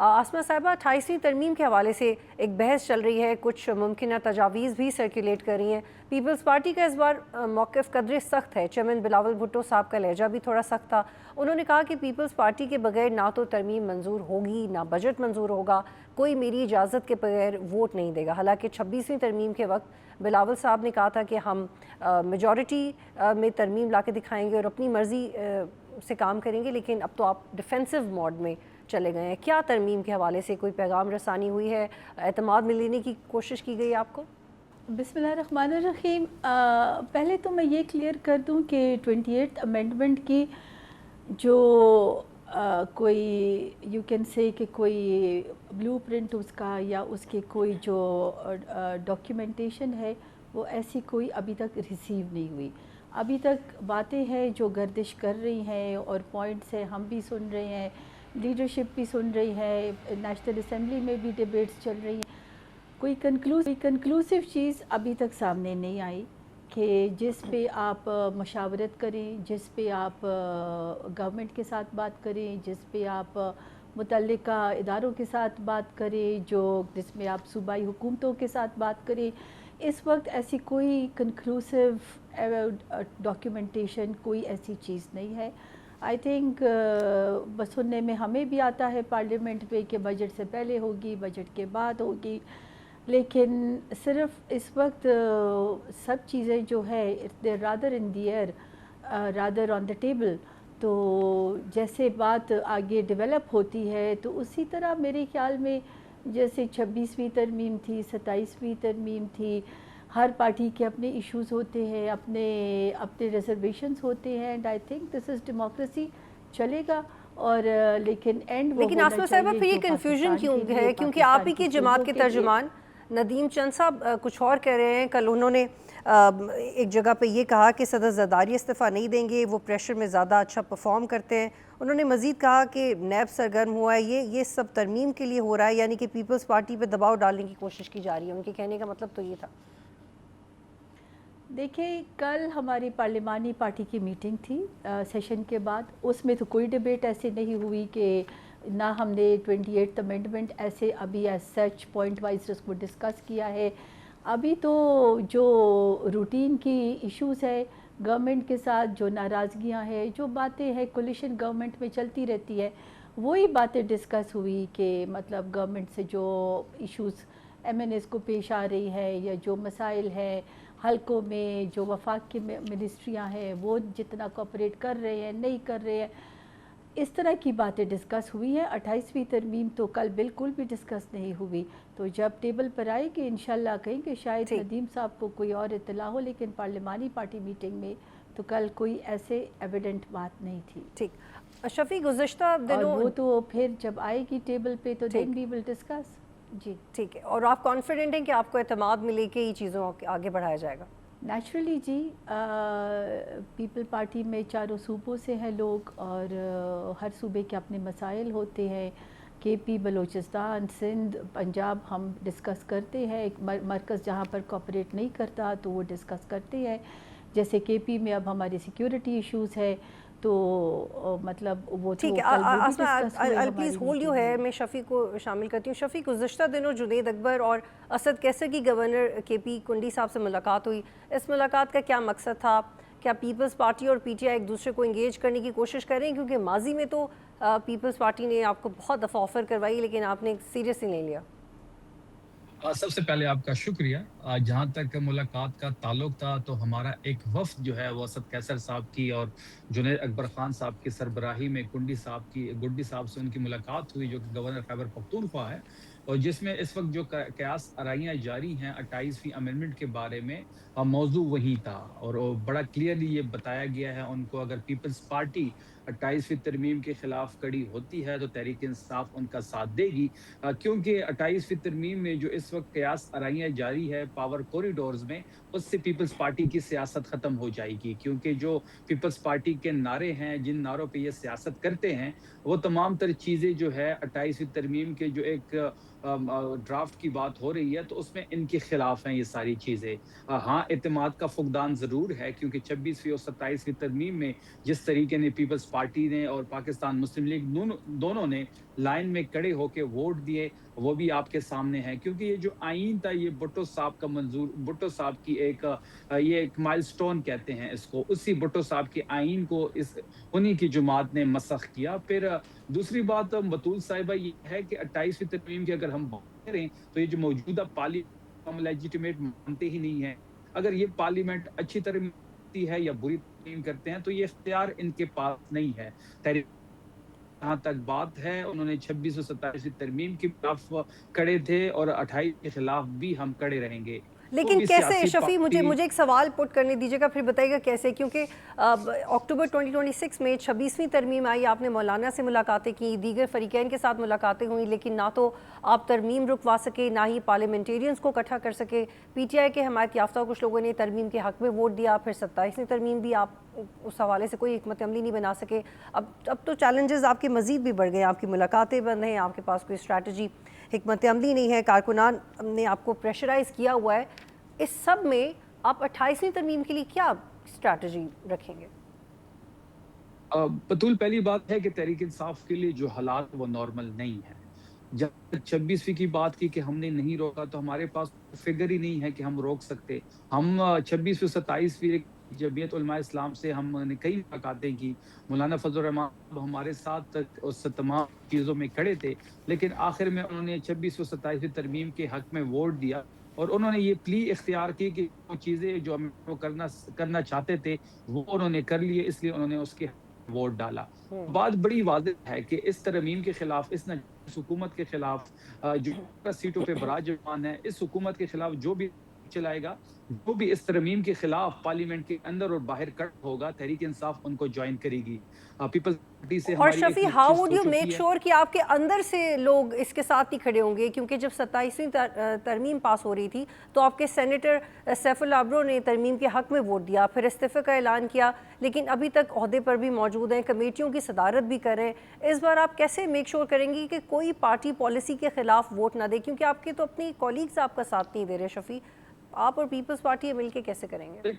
آسما صاحبہ، 28ویں ترمیم کے حوالے سے ایک بحث چل رہی ہے، کچھ ممکنہ تجاویز بھی سرکولیٹ کر رہی ہیں. پیپلز پارٹی کا اس بار موقف قدرے سخت ہے. چیئرمین بلاول بھٹو صاحب کا لہجہ بھی تھوڑا سخت تھا. انہوں نے کہا کہ پیپلز پارٹی کے بغیر نہ تو ترمیم منظور ہوگی نہ بجٹ منظور ہوگا، کوئی میری اجازت کے بغیر ووٹ نہیں دے گا. حالانکہ 26ویں ترمیم کے وقت بلاول صاحب نے کہا تھا کہ ہم میجورٹی میں ترمیم لا کے دکھائیں گے اور اپنی مرضی سے کام کریں گے، لیکن اب تو آپ ڈیفینسو موڈ میں چلے گئے ہیں. کیا ترمیم کے حوالے سے کوئی پیغام رسانی ہوئی ہے؟ اعتماد میں لینے کی کوشش کی گئی آپ کو؟ بسم اللہ الرحمن الرحیم. پہلے تو میں یہ کلیئر کر دوں کہ 28th امینڈمنٹ کی جو کوئی یو کین سے کہ کوئی بلو پرنٹ اس کا یا اس کے کوئی جو ڈاکیومنٹیشن ہے وہ ایسی کوئی ابھی تک ریسیو نہیں ہوئی. ابھی تک باتیں ہیں جو گردش کر رہی ہیں اور پوائنٹس ہیں، ہم بھی سن رہے ہیں، لیڈرشپ بھی سن رہی ہے، نیشنل اسمبلی میں بھی ڈیبیٹس چل رہی ہیں. کوئی کنکلوسیو چیز ابھی تک سامنے نہیں آئی کہ جس پہ آپ مشاورت کریں، جس پہ آپ گورنمنٹ کے ساتھ بات کریں، جس پہ آپ متعلقہ اداروں کے ساتھ بات کریں، جس میں آپ صوبائی حکومتوں کے ساتھ بات کریں. اس وقت ایسی کوئی کنکلوسیو ڈاکیومنٹیشن کوئی ایسی چیز نہیں ہے. آئی تھنک بس سننے میں ہمیں بھی آتا ہے پارلیمنٹ پہ کہ بجٹ سے پہلے ہوگی، بجٹ کے بعد ہوگی، لیکن صرف اس وقت سب چیزیں جو ہے rather in the air rather on the table. تو جیسے بات آگے ڈیولپ ہوتی ہے تو اسی طرح میرے خیال میں جیسے 26ویں ترمیم تھی، 27ویں ترمیم تھی، ہر پارٹی کے اپنے ایشوز ہوتے ہیں، اپنے ریزرویشنز ہوتے ہیں. And I think this is democracy, چلے گا. اور لیکن آسما صاحبہ پھر یہ کنفیوژن کیوں ہے؟ کیونکہ آپ ہی کی جماعت کے ترجمان ندیم چند صاحب کچھ اور کہہ رہے ہیں. کل انہوں نے ایک جگہ پہ یہ کہا کہ صدر زرداری استعفیٰ نہیں دیں گے، وہ پریشر میں زیادہ اچھا پرفارم کرتے ہیں. انہوں نے مزید کہا کہ نیب سرگرم ہوا ہے، یہ سب ترمیم کے لیے ہو رہا ہے، یعنی کہ پیپلز پارٹی پہ دباؤ ڈالنے کی کوشش کی جا رہی ہے. ان کے کہنے کا مطلب تو یہ تھا. دیکھیں، کل ہماری پارلیمانی پارٹی کی میٹنگ تھی سیشن کے بعد. اس میں تو کوئی ڈیبیٹ ایسے نہیں ہوئی کہ نہ ہم نے 28th امینڈمنٹ ایسے ابھی ایز سچ پوائنٹ وائز اس کو ڈسکس کیا ہے. ابھی تو جو روٹین کی ایشوز ہے گورنمنٹ کے ساتھ، جو ناراضگیاں ہیں، جو باتیں ہیں کولیشن گورنمنٹ میں چلتی رہتی ہے، وہی باتیں ڈسکس ہوئی کہ مطلب گورنمنٹ سے جو ایشوز ایم این ایس کو پیش آ رہی ہے یا جو مسائل ہیں حلقوں میں، جو وفاق کی منسٹریاں ہیں وہ جتنا کوپریٹ کر رہے ہیں نہیں کر رہے ہیں، اس طرح کی باتیں ڈسکس ہوئی ہیں. 28ویں ترمیم تو کل بالکل بھی ڈسکس نہیں ہوئی. تو جب ٹیبل پر آئے گی انشاءاللہ کہیں کہ شاید ندیم صاحب کو کوئی اور اطلاع ہو، لیکن پارلیمانی پارٹی میٹنگ میں تو کل کوئی ایسے ایویڈنٹ بات نہیں تھی. ٹھیک. شفیع، گزشتہ دنوں اور وہ تو پھر جب آئے گی ٹیبل پہ تو دین وی ول ڈسکس. جی ٹھیک ہے. اور آپ کانفیڈنٹ ہیں کہ آپ کو اعتماد ملے کہ یہ چیزوں آگے بڑھایا جائے گا؟ نیچرلی جی. پیپل پارٹی میں چاروں صوبوں سے ہیں لوگ، اور ہر صوبے کے اپنے مسائل ہوتے ہیں. کے پی، بلوچستان، سندھ، پنجاب ہم ڈسکس کرتے ہیں. ایک مرکز جہاں پر کوپریٹ نہیں کرتا تو وہ ڈسکس کرتے ہیں. جیسے کے پی میں اب ہماری سیکیورٹی ایشوز ہے تو مطلب وہ تو کل وہ بھی ڈسکس ہوئے ہماری پلیز ہولڈ یو ہے. میں شفیع کو شامل کرتی ہوں. شفیع، گزشتہ دنوں جنید اکبر اور اسد کیسر کی گورنر کے پی کنڈی صاحب سے ملاقات ہوئی. اس ملاقات کا کیا مقصد تھا؟ کیا پیپلز پارٹی اور پی ٹی آئی ایک دوسرے کو انگیج کرنے کی کوشش کر رہے ہیں؟ کیونکہ ماضی میں تو پیپلز پارٹی نے آپ کو بہت دفعہ آفر کروائی لیکن آپ نے سیریسلی نہیں لیا. سب سے پہلے آپ کا شکریہ. جہاں تک ملاقات کا تعلق تھا تو ہمارا ایک وفد جو ہے وہ اسد کیسر صاحب کی اور جنید اکبر خان صاحب کی سربراہی میں گڈی صاحب سے ان کی ملاقات ہوئی، جو کہ گورنر خیبر پختونخوا ہے، اور جس میں اس وقت جو قیاس آرائیاں جاری ہیں 28ویں امینڈمنٹ کے بارے میں موضوع وہی تھا. اور بڑا کلیئرلی یہ بتایا گیا ہے ان کو، اگر پیپلز پارٹی 28ویں ترمیم کے خلاف کڑی ہوتی ہے تو تحریک انصاف ان کا ساتھ دے گی، کیونکہ 28ویں ترمیم میں جو اس وقت قیاس آرائیاں جاری ہے پاور کوریڈورز میں، اس سے پیپلز پارٹی کی سیاست ختم ہو جائے گی. کیونکہ جو پیپلز پارٹی کے نعرے ہیں، جن نعروں پہ یہ سیاست کرتے ہیں، وہ تمام تر چیزیں جو ہے 28ویں ترمیم کے جو ایک ڈرافٹ کی بات ہو رہی ہے تو اس میں ان کے خلاف ہیں یہ ساری چیزیں. ہاں، اعتماد کا فقدان ضرور ہے، کیونکہ 26ویں اور 27ویں ترمیم میں جس طریقے نے پیپلز پیپلز پارٹی نے اور پاکستان مسلم لیگ دونوں نے لائن میں کھڑے ہو کے ووٹ دیے، وہ بھی آپ کے سامنے ہے، کیونکہ یہ جو آئین تھا یہ بھٹو صاحب کا منظور، بھٹو صاحب کی یہ ایک مائل سٹون کہتے ہیں اس کو، اسی بھٹو صاحب کے آئین کو انہی کی جماعت نے مسخ کیا۔ پھر دوسری بات بطول صاحبہ یہ ہے کہ 28ویں ترمیم کی اگر ہم بات کریں تو یہ جو موجودہ پارلیمنٹ ہم لیجیٹیمیٹ مانتے ہی نہیں ہے، اگر یہ پارلیمنٹ اچھی طرح ہے یا بری ترمیم کرتے ہیں تو یہ اختیار ان کے پاس نہیں ہے۔ جہاں تک بات ہے انہوں نے 26 اور 27 ترمیم کے خلاف کھڑے تھے اور 28 کے خلاف بھی ہم کھڑے رہیں گے۔ لیکن کیسے شفیع، مجھے ایک سوال پٹ کرنے دیجیے گا، پھر بتائیے گا کیسے، کیونکہ اکتوبر 2026 میں 26ویں ترمیم آئی، آپ نے مولانا سے ملاقاتیں کی، دیگر فریقین کے ساتھ ملاقاتیں ہوئیں، لیکن نہ تو آپ ترمیم رکوا سکے، نہ ہی پارلیمنٹیرینز کو اکٹھا کر سکے۔ پی ٹی آئی کے حمایت یافتہ کچھ لوگوں نے ترمیم کے حق میں ووٹ دیا، پھر 27ویں ترمیم بھی آپ اس حوالے سے کوئی حکمت عملی نہیں بنا سکے۔ اب تو چیلنجز آپ کے مزید بھی بڑھ گئے ہیں، آپ کی ملاقاتیں بند ہیں، آپ کے پاس کوئی اسٹریٹجی حکمت عملی نہیں ہے، کارکنان نے آپ کو پریشرائز کیا ہوا ہے۔ اس سب میں آپ 28ویں ترمیم کے لیے کیا اسٹریٹجی رکھیں گے؟ بطول پہلی بات ہے کہ تحریک انصاف کے لیے جو حالات وہ نارمل نہیں ہے۔ جب 26ویں کی بات کی کہ ہم نے نہیں روکا تو ہمارے پاس فگر ہی نہیں ہے کہ ہم روک سکتے۔ ہم 26ویں 27ویں جمعیت علماء اسلام سے ہم نے کئی ملاقاتیں کی، مولانا فضل الرحمان ہمارے ساتھ اس تمام چیزوں میں کھڑے تھے، لیکن آخر میں انہوں نے 26 اور 27ویں ترمیم کے حق میں ووٹ دیا اور انہوں نے یہ پلی اختیار کی کہ وہ چیزیں جو ہم کرنا چاہتے تھے وہ انہوں نے کر لیے، اس لیے انہوں نے اس کے ووٹ ڈالا۔ بات بڑی واضح ہے کہ اس ترمیم کے خلاف، اس حکومت کے خلاف جو سیٹوں پہ براجمان ہے، اس حکومت کے خلاف جو بھی چلائے گا، جو بھی اس ترمیم کے خلاف پارلیمنٹ کے اندر اور باہر کٹ ہوگا، تحریک انصاف ان کو جوائن کرے گی۔ پیپلز پارٹی سے اور ہماری شفیع، ایک ہاؤ چیز وڈ ہو یو میک چکی ہے۔ شور کہ آپ کے اندر سے لوگ اس کے ساتھ ہی کھڑے ہوں گے؟ کیونکہ جب 27ویں ترمیم پاس ہو رہی تھی تو آپ کے سینیٹر سیف اللہ ابرو نے ترمیم کے حق میں ووٹ دیا، پھر استعفے کا اعلان کیا، لیکن ابھی تک عہدے پر بھی موجود ہیں، کمیٹیوں کی صدارت بھی کر رہے ہیں۔ اس بار آپ کیسے میک شور کریں گی کہ کوئی پارٹی پالیسی کے خلاف ووٹ نہ دے؟ کیونکہ آپ کے تو اپنی کولیگز آپ کا ساتھ نہیں دے رہے شفیع، آپ اور پیپلز پارٹی مل کے کیسے کریں گے؟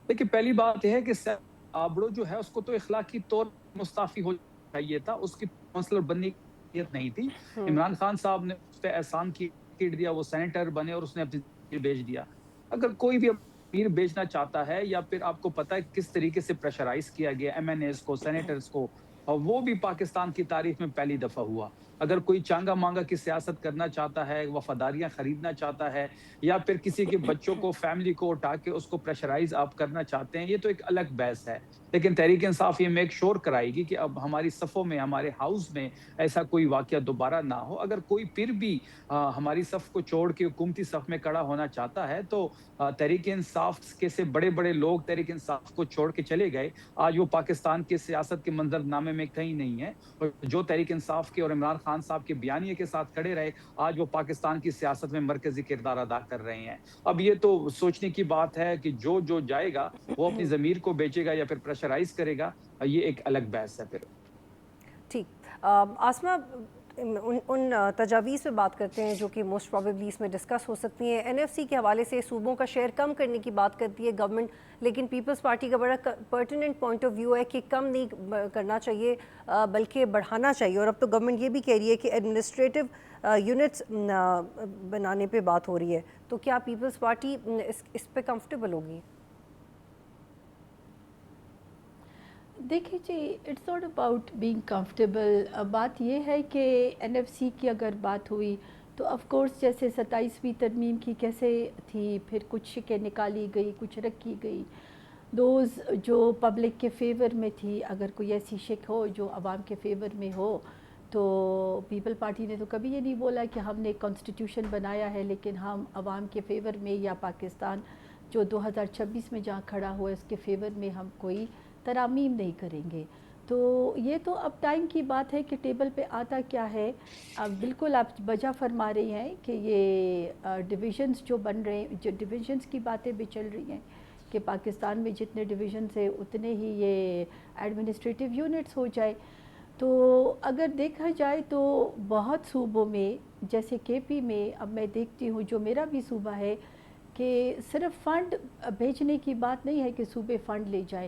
دیکھیں پہلی بات یہ ہے کہ سیف آبرو جو ہے اس کو تو اخلاقی طور مستعفی ہو چاہیے تھا، اس کی کونسلر بننے کی نیت نہیں تھی۔ عمران خان صاحب نے اس پہ احسان کیٹ دیا، وہ سینیٹر بنے اور اس نے اپنی زمین بیچ دیا۔ اگر کوئی بھی امیر بیچنا چاہتا ہے، یا پھر آپ کو پتہ ہے کس طریقے سے پریشرائز کیا گیا ایم این ایز کو، سینیٹرز کو، اور وہ بھی پاکستان کی تاریخ میں پہلی دفعہ ہوا۔ اگر کوئی چانگا مانگا کی سیاست کرنا چاہتا ہے، وفاداریاں خریدنا چاہتا ہے، یا پھر کسی کے بچوں کو، فیملی کو اٹھا کے اس کو پریشرائز آپ کرنا چاہتے ہیں، یہ تو ایک الگ بحث ہے۔ لیکن تحریک انصاف یہ میک شور کرائے گی کہ اب ہماری صفوں میں، ہمارے ہاؤس میں ایسا کوئی واقعہ دوبارہ نہ ہو۔ اگر کوئی پھر بھی ہماری صف کو چھوڑ کے حکومتی صف میں کھڑا ہونا چاہتا ہے تو تحریک انصاف کے سے بڑے بڑے لوگ تحریک انصاف کو چھوڑ کے چلے گئے، آج وہ پاکستان کے سیاست کے منظر نامے میں کہیں نہیں ہے، اور جو تحریک انصاف کے اور عمران خان صاحب کے بیانیے کے ساتھ کھڑے رہے، آج وہ پاکستان کی سیاست میں مرکزی کردار ادا کر رہے ہیں۔ اب یہ تو سوچنے کی بات ہے کہ جو جائے گا وہ اپنی ضمیر کو بیچے گا یا پھر پریشرائز کرے گا، یہ ایک الگ بحث ہے۔ پھر ٹھیک، آسمہ، ان تجاویز پہ بات کرتے ہیں جو کہ موسٹ پروبیبلی اس میں ڈسکس ہو سکتی ہیں۔ این ایف سی کے حوالے سے صوبوں کا شیئر کم کرنے کی بات کرتی ہے گورنمنٹ، لیکن پیپلز پارٹی کا بڑا پرٹیننٹ پوائنٹ آف ویو ہے کہ کم نہیں کرنا چاہیے بلکہ بڑھانا چاہیے، اور اب تو گورنمنٹ یہ بھی کہہ رہی ہے کہ ایڈمنسٹریٹو یونٹس بنانے پہ بات ہو رہی ہے، تو کیا پیپلز پارٹی اس پہ کمفرٹیبل ہوگی؟ دیکھیں جی، it's not about being comfortable. بات یہ ہے کہ این ایف سی کی اگر بات ہوئی تو آف کورس جیسے 27ویں ترمیم کی کیسے تھی، پھر کچھ شکیں نکالی گئی، کچھ رکھی گئی، دوز جو پبلک کے فیور میں تھی، اگر کوئی ایسی شک ہو جو عوام کے فیور میں ہو تو پیپل پارٹی نے تو کبھی یہ نہیں بولا کہ ہم نے کانسٹیٹیوشن بنایا ہے لیکن ہم عوام کے فیور میں یا پاکستان جو 2026 میں جہاں کھڑا ہوا ہے اس کے فیور میں ہم کوئی ترامیم نہیں کریں گے۔ تو یہ تو اب ٹائم کی بات ہے کہ ٹیبل پہ آتا کیا ہے۔ اب بالکل آپ بجا فرما رہی ہیں کہ یہ ڈویژنز جو بن رہے ہیں، جو ڈویژنز کی باتیں بھی چل رہی ہیں کہ پاکستان میں جتنے ڈویژنز ہیں اتنے ہی یہ ایڈمنسٹریٹو یونٹس ہو جائے۔ تو اگر دیکھا جائے تو بہت صوبوں میں جیسے کے پی میں اب میں دیکھتی ہوں جو میرا بھی صوبہ ہے کہ صرف فنڈ بھیجنے کی بات نہیں ہے کہ صوبے فنڈ لے جائیں،